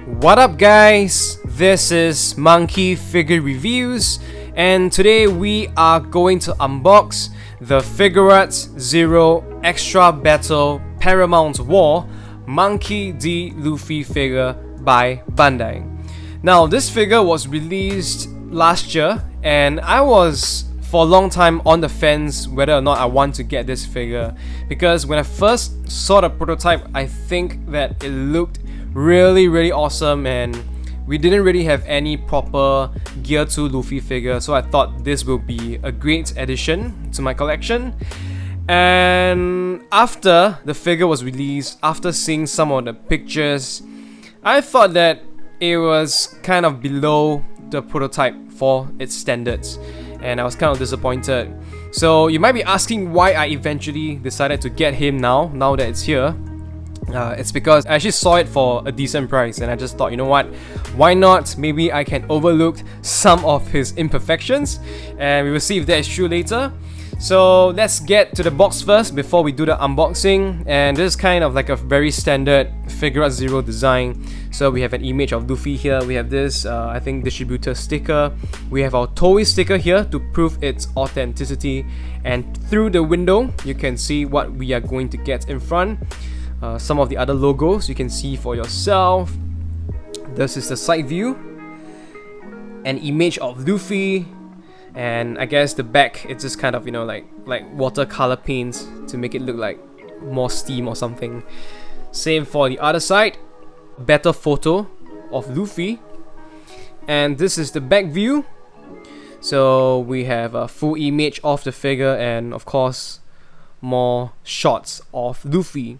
What up guys, this is Monkey Figure Reviews, and today we are going to unbox the Figuarts Zero Extra Battle Paramount War Monkey D. Luffy figure by Bandai. Now this figure was released last year and I was for a long time on the fence whether or not I want to get this figure, because when I first saw the prototype I think that it looked really awesome and we didn't really have any proper Gear 2 Luffy figure, so I thought this will be a great addition to my collection. And after the figure was released, after seeing some of the pictures, I thought that it was kind of below the prototype for its standards and I was kind of disappointed. So you might be asking why I eventually decided to get him now that it's here. It's because I actually saw it for a decent price and I just thought, you know what, why not? Maybe I can overlook some of his imperfections and we will see if that is true later. So let's get to the box first before we do the unboxing, and this is kind of like a very standard Figuarts Zero design. So we have an image of Luffy here, we have this I think distributor sticker, we have our Toei sticker here to prove its authenticity, and through the window you can see what we are going to get in front. Some of the other logos you can see for yourself. This is the side view, an image of Luffy, and I guess the back it's just kind of, you know, like watercolor paints to make it look like more steam or something. Same for the other side, better photo of Luffy, and this is the back view. So we have a full image of the figure and of course more shots of Luffy.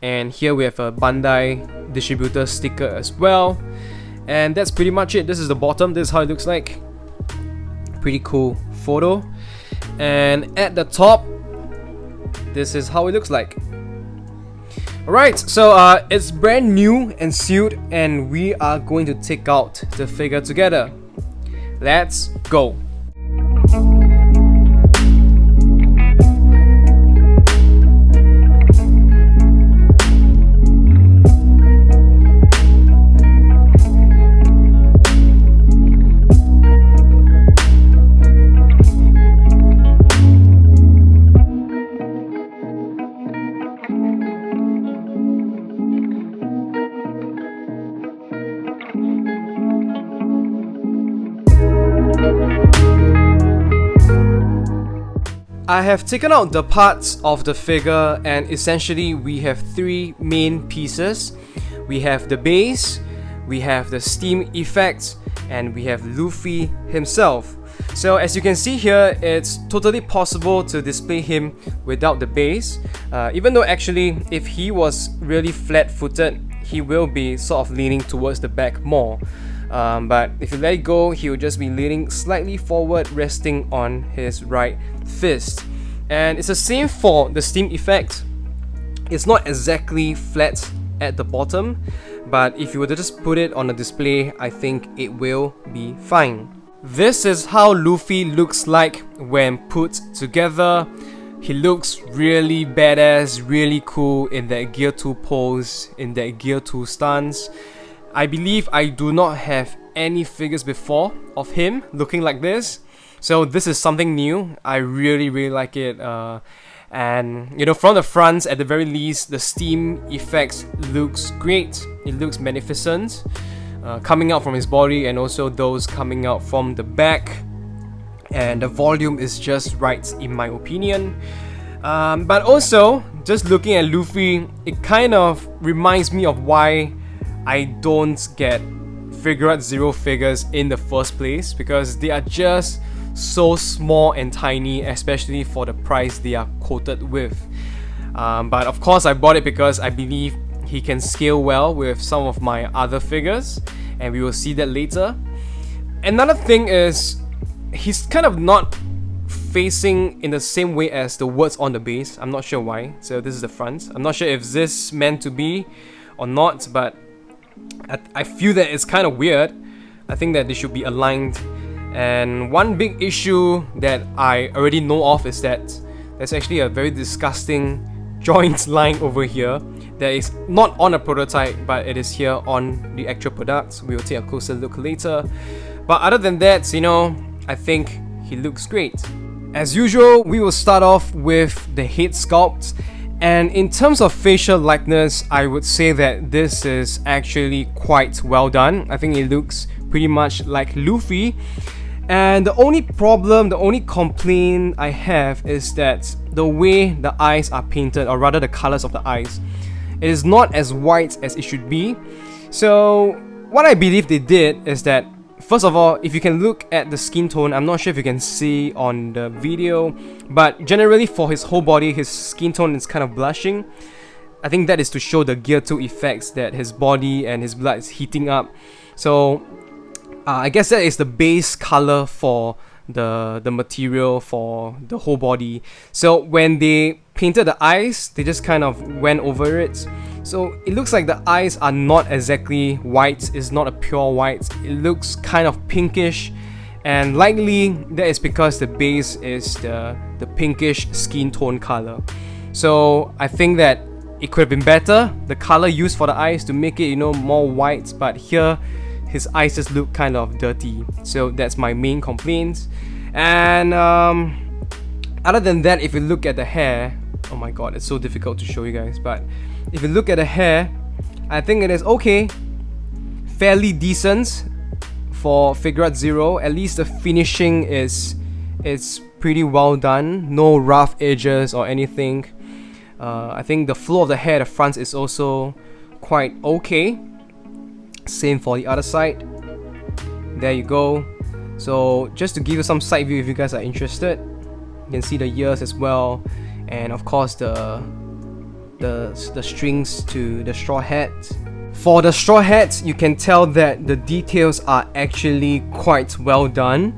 And here we have a Bandai distributor sticker as well. And that's pretty much it. This is the bottom. This is how it looks like. Pretty cool photo. And at the top, this is how it looks like. Alright, so it's brand new and sealed and we are going to take out the figure together. Let's go. I have taken out the parts of the figure and essentially we have three main pieces. We have the base, we have the steam effects, and we have Luffy himself. So as you can see here, it's totally possible to display him without the base, even though actually if he was really flat-footed, he will be sort of leaning towards the back more. But if you let it go, he will just be leaning slightly forward, resting on his right fist. And it's the same for the steam effect. It's not exactly flat at the bottom, but if you were to just put it on a display, I think it will be fine. This is how Luffy looks like when put together. He looks really badass, really cool in that Gear 2 pose, in that Gear 2 stance. I believe I do not have any figures before of him looking like this, so this is something new. I really like it, and you know, from the front at the very least, the steam effects looks great. It looks magnificent, coming out from his body and also those coming out from the back, and the volume is just right in my opinion. But also, just looking at Luffy, it kind of reminds me of why I don't get Figuarts Zero figures in the first place, because they are just so small and tiny, especially for the price they are quoted with. But of course I bought it because I believe he can scale well with some of my other figures, and we will see that later. Another thing is, he's kind of not facing in the same way as the words on the base. I'm not sure why. So this is the front. I'm not sure if this is meant to be or not, but I feel that it's kind of weird. I think that they should be aligned. And one big issue that I already know of is that there's actually a very disgusting joint line over here that is not on a prototype, but it is here on the actual product. We will take a closer look later. But other than that, you know, I think he looks great. As usual, we will start off with the head sculpt. And in terms of facial likeness, I would say that this is actually quite well done. I think it looks pretty much like Luffy. And the only problem, the only complaint I have is that the way the eyes are painted, or rather the colors of the eyes, it is not as white as it should be. So what I believe they did is that, first of all, if you can look at the skin tone, I'm not sure if you can see on the video, but generally for his whole body, his skin tone is kind of blushing. I think that is to show the Gear 2 effects, that his body and his blood is heating up. So I guess that is the base color for the material for the whole body. So when they painted the eyes, they just kind of went over it. So it looks like the eyes are not exactly white, it's not a pure white. It looks kind of pinkish, and likely that is because the base is the pinkish skin tone color. So I think that it could have been better, the color used for the eyes, to make it, you know, more white, but here his eyes just look kind of dirty. So that's my main complaint. And other than that, if you look at the hair, oh my god, it's so difficult to show you guys, but if you look at the hair, I think it is okay, fairly decent for Figuarts Zero. At least the finishing is pretty well done, no rough edges or anything. I think the flow of the hair at the front is also quite okay. Same for the other side. There you go. So just to give you some side view if you guys are interested, you can see the ears as well, and of course the strings to the straw hat. For the straw hat, you can tell that the details are actually quite well done.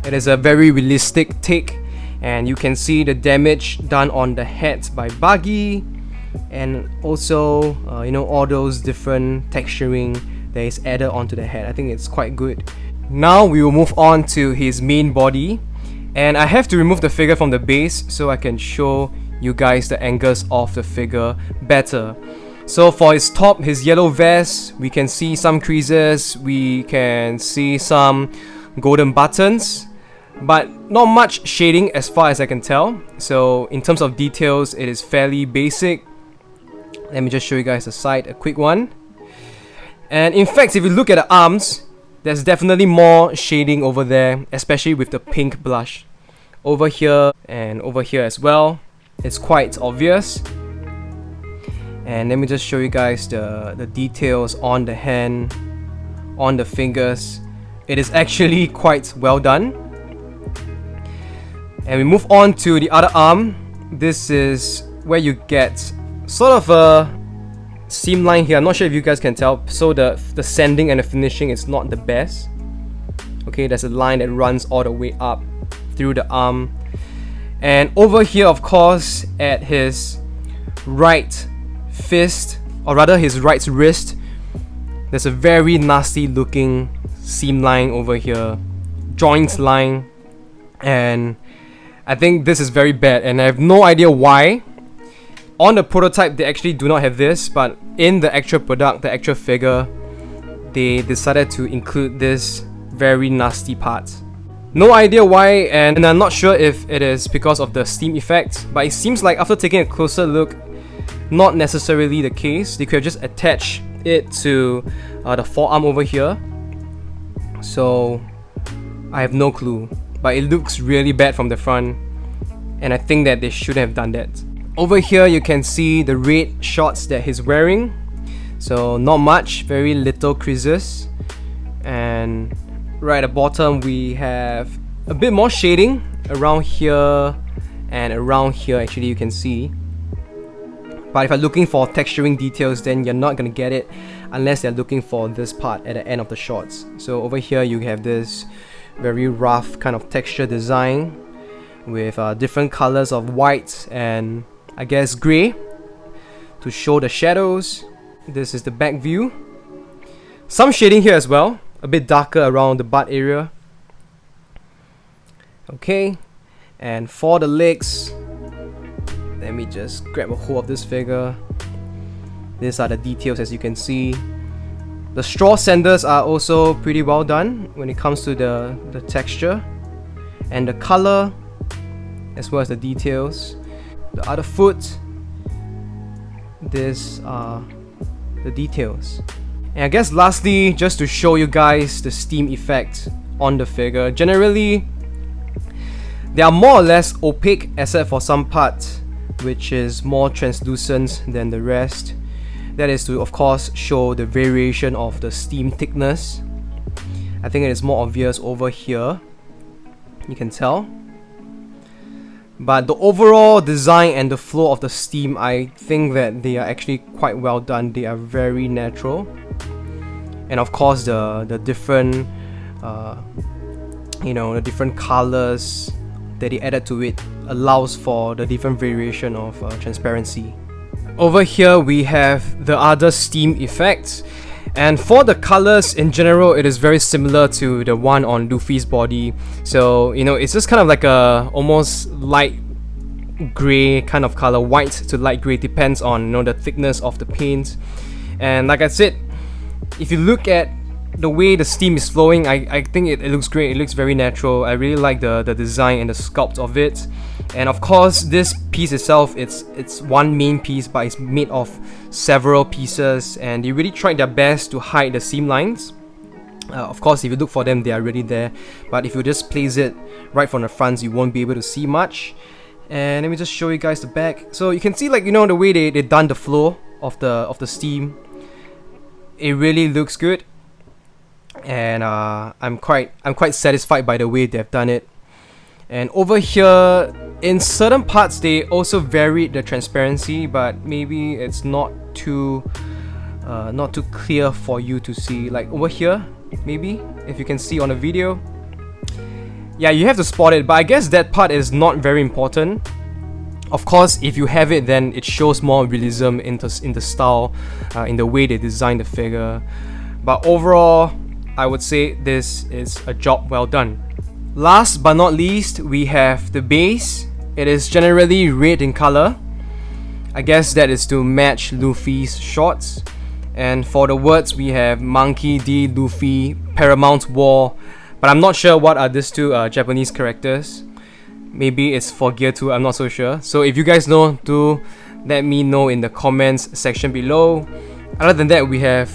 It is a very realistic take, and you can see the damage done on the hat by Buggy, and also you know, all those different texturing that is added onto the head. I think it's quite good. Now we will move on to his main body, and I have to remove the figure from the base so I can show you guys the angles of the figure better. So for his top, his yellow vest, we can see some creases, we can see some golden buttons, but not much shading as far as I can tell. So in terms of details, it is fairly basic. Let me just show you guys the side, a quick one. And in fact, if you look at the arms, there's definitely more shading over there, especially with the pink blush. Over here and over here as well, it's quite obvious. And let me just show you guys the details on the hand, on the fingers. It is actually quite well done. And we move on to the other arm. This is where you get sort of a seam line here. I'm not sure if you guys can tell. So the sanding and the finishing is not the best. Okay, there's a line that runs all the way up through the arm. And over here, of course, at his right fist, or rather his right wrist, there's a very nasty looking seam line over here, joint line, and I think this is very bad, and I have no idea why. On the prototype, they actually do not have this, but in the actual product, the actual figure, they decided to include this very nasty part. No idea why, and I'm not sure if it is because of the steam effect, but it seems like after taking a closer look, not necessarily the case. They could have just attached it to the forearm over here. So I have no clue, but it looks really bad from the front, and I think that they should have done that. Over here you can see the red shorts that he's wearing. So not much, very little creases. And right at the bottom we have a bit more shading around here and around here, actually you can see. But if you're looking for texturing details, then you're not gonna get it unless you're looking for this part at the end of the shorts. So over here you have this very rough kind of texture design with different colors of white and I guess grey to show the shadows. This is the back view. Some shading here as well, a bit darker around the butt area. Okay, and for the legs, let me just grab a hold of this figure. These are the details, as you can see. The straw sanders are also pretty well done when it comes to the texture and the color, as well as the details. The other foot, these are the details. And I guess lastly, just to show you guys the steam effect on the figure. Generally, they are more or less opaque except for some parts which is more translucent than the rest. That is to, of course, show the variation of the steam thickness. I think it is more obvious over here, you can tell. But the overall design and the flow of the steam, I think that they are actually quite well done. They are very natural. And of course the different the different colors that they added to it allows for the different variation of transparency. Over here we have the other steam effects, and for the colors in general, it is very similar to the one on Luffy's body. So it's just kind of like a almost light gray kind of color, white to light gray, depends on the thickness of the paint. And like I said, if you look at the way the steam is flowing, I think it looks great. It looks very natural. I really like the design and the sculpt of it. And of course, this piece itself, it's one main piece, but it's made of several pieces, and they really tried their best to hide the seam lines. Of course, if you look for them, they are really there, but if you just place it right from the front, you won't be able to see much. And let me just show you guys the back. So you can see, like, the way they done the flow of the steam. It really looks good, and I'm quite satisfied by the way they've done it. And over here, in certain parts, they also varied the transparency, but maybe it's not too clear for you to see. Like over here, maybe if you can see on the video, yeah, you have to spot it. But I guess that part is not very important. Of course, if you have it, then it shows more realism in the style, in the way they designed the figure. But overall, I would say this is a job well done. Last but not least, we have the base. It is generally red in color. I guess that is to match Luffy's shorts. And for the words, we have Monkey D. Luffy, Paramount War. But I'm not sure what are these two Japanese characters. Maybe it's for Gear 2, I'm not so sure. So if you guys know, do let me know in the comments section below. Other than that, we have,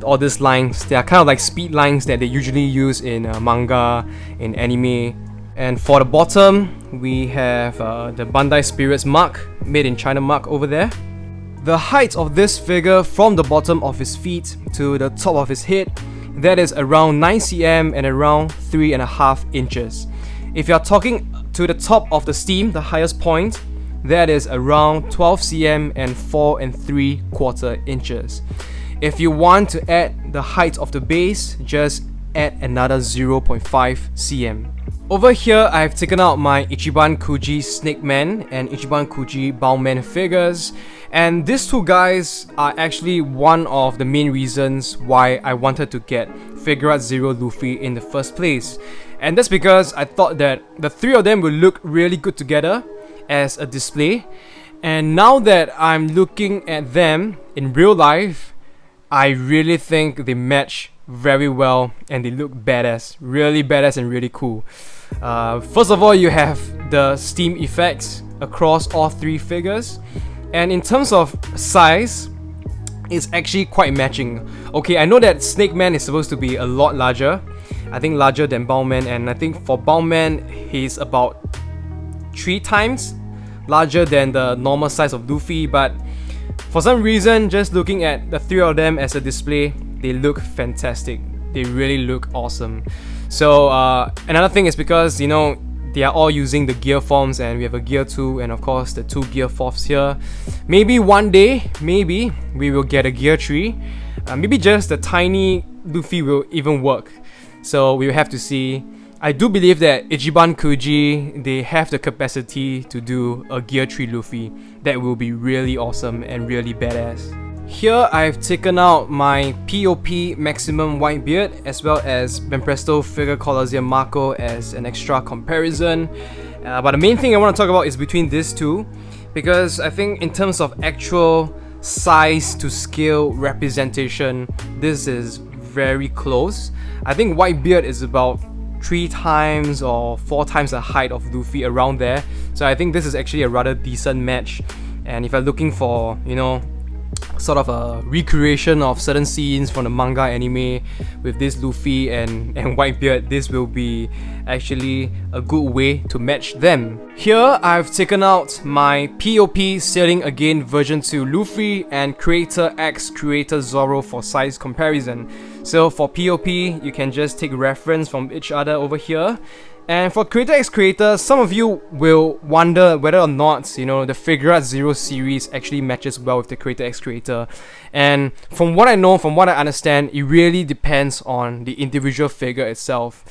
all these lines. They are kind of like speed lines that they usually use in manga, in anime. And for the bottom, we have the Bandai Spirits mark, made in China mark over there. The height of this figure from the bottom of his feet to the top of his head, that is around 9 cm and around 3.5 inches. If you are talking to the top of the steam, the highest point, that is around 12 cm and 4 3/4 inches. If you want to add the height of the base, just add another 0.5 cm. Over here, I've taken out my Ichiban Kuji Snakeman and Ichiban Kuji Boundman figures, and these two guys are actually one of the main reasons why I wanted to get Figuarts Zero Luffy in the first place. And that's because I thought that the three of them would look really good together as a display. And now that I'm looking at them in real life, I really think they match very well and they look badass, really badass and really cool. First of all, you have the steam effects across all three figures, and in terms of size, it's actually quite matching. Okay, I know that Snakeman is supposed to be a lot larger, I think larger than Boundman, and I think for Boundman, he's about 3 times larger than the normal size of Luffy. But for some reason, just looking at the three of them as a display, they look fantastic. They really look awesome. So another thing is because they are all using the gear forms, and we have a gear 2 and of course the 2 gear 4s here. Maybe one day, maybe we will get a gear 3. Maybe just the tiny Luffy will even work. So we will have to see. I do believe that Ichiban Kuji, they have the capacity to do a Gear 3 Luffy that will be really awesome and really badass. Here I've taken out my POP Maximum Whitebeard as well as Banpresto Figure Colosseum Marco as an extra comparison. But the main thing I want to talk about is between these two, because I think in terms of actual size to scale representation, this is very close. I think Whitebeard is about 3 times or 4 times the height of Luffy, around there. So I think this is actually a rather decent match. And if you're looking for, you know, sort of a recreation of certain scenes from the manga anime with this Luffy and Whitebeard, this will be actually a good way to match them. Here I've taken out my POP Sailing Again version 2 Luffy and Creator X Creator Zoro for size comparison. So for POP, you can just take reference from each other over here. And for Creator X Creator, some of you will wonder whether or not, you know, the Figuarts Zero series actually matches well with the Creator X Creator. And from what I know, from what I understand, it really depends on the individual figure itself.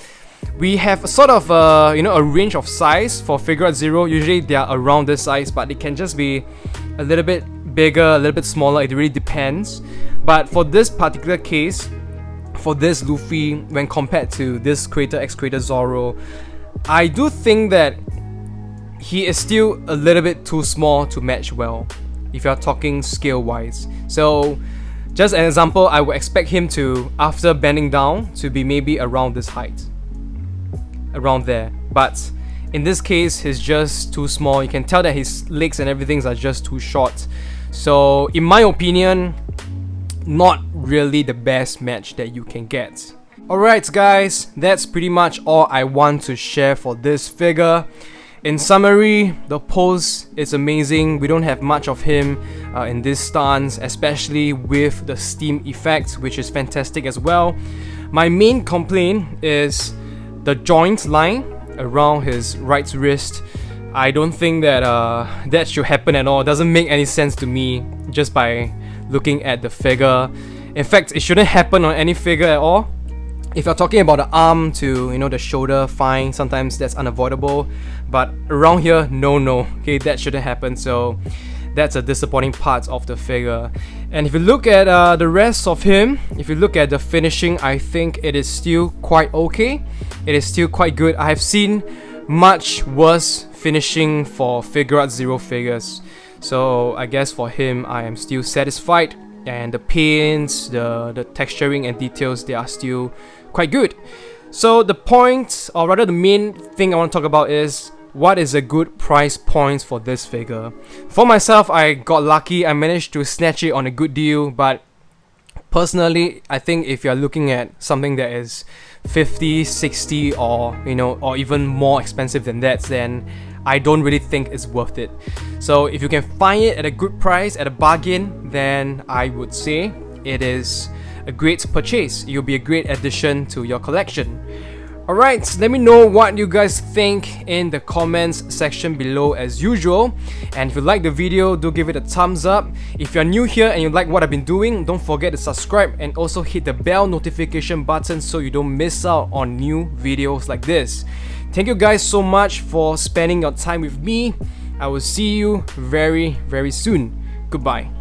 We have sort of a, you know, a range of size for Figuarts Zero. Usually they are around this size, but it can just be a little bit bigger, a little bit smaller. It really depends. But for this particular case, for this Luffy, when compared to this Creator X Creator Zoro, I do think that he is still a little bit too small to match well, if you're talking scale wise. So just an example, I would expect him to, after bending down, to be maybe around this height, around there. But in this case, he's just too small. You can tell that his legs and everything are just too short. So in my opinion, not really the best match that you can get. Alright guys, that's pretty much all I want to share for this figure. In summary, the pose is amazing. We don't have much of him in this stance, especially with the steam effect, which is fantastic as well. My main complaint is the joint line around his right wrist. I don't think that that should happen at all. It doesn't make any sense to me just by looking at the figure. In fact, it shouldn't happen on any figure at all. If you're talking about the arm to, you know, the shoulder, fine, sometimes that's unavoidable, but around here, no, okay, that shouldn't happen. So that's a disappointing part of the figure. And if you look at the rest of him, if you look at the finishing, I think it is still quite okay. It is still quite good. I have seen much worse finishing for Figuarts Zero figures. So I guess for him, I am still satisfied. And the paints, the texturing and details, they are still quite good. So the point, or rather the main thing I want to talk about is, what is a good price point for this figure? For myself, I got lucky. I managed to snatch it on a good deal, but personally, I think if you're looking at something that is 50, 60, or, you know, or even more expensive than that, then I don't really think it's worth it. So if you can find it at a good price, at a bargain, then I would say it is a great purchase. It will be a great addition to your collection. Alright, let me know what you guys think in the comments section below as usual. And if you like the video, do give it a thumbs up. If you're new here and you like what I've been doing, don't forget to subscribe and also hit the bell notification button so you don't miss out on new videos like this. Thank you guys so much for spending your time with me. I will see you very, very soon. Goodbye.